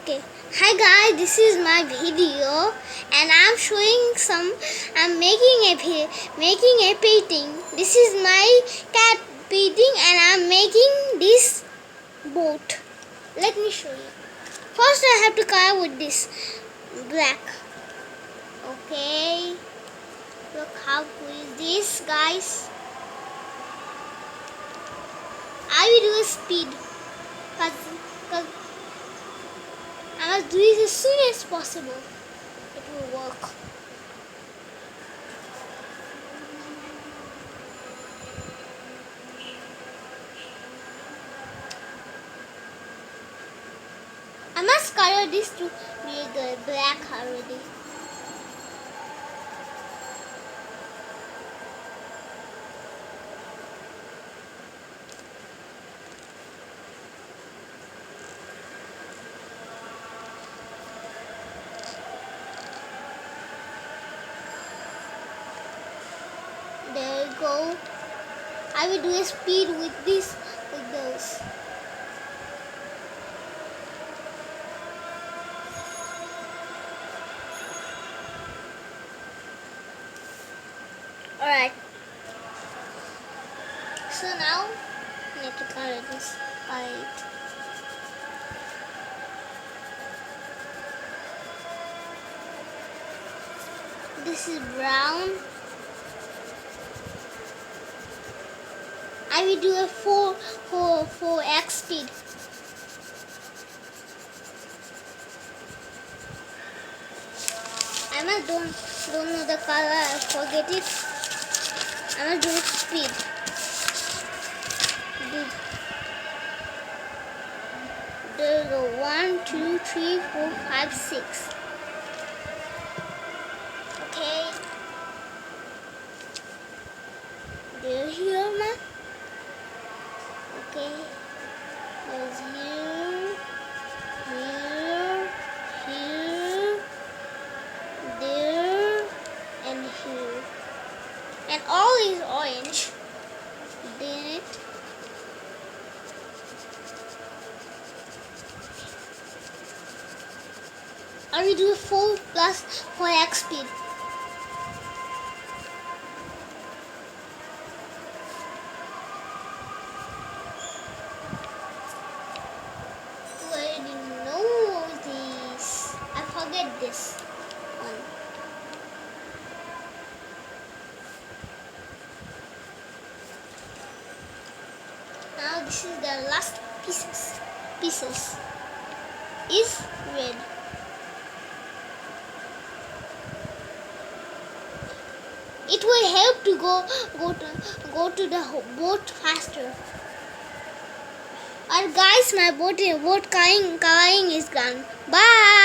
Okay. Hi guys, this is my video and I'm making a painting. This is my cat painting and I'm making this boat. Let me show you. First I have to color with this black. Okay. Look how cool is this, guys. I will do a speed cause I must do this as soon as possible. It will work. I must color this to be the black already. There you go. I will do a speed with those. Alright. So now I need to color this white. This is brown. I will do a 4x speed. I must don't know the color. I forget it. I must do speed. There you go. 1, 2, 3, 4, 5, 6. Okay. Do you hear me? Okay. There's here, there, and here. And all is orange. Then it. I will do 4 plus 4x speed. I didn't know this. I forget this one. Now this is the last pieces is red. It will help to go to the boat faster. Alright guys, my boat coloring is done. Bye.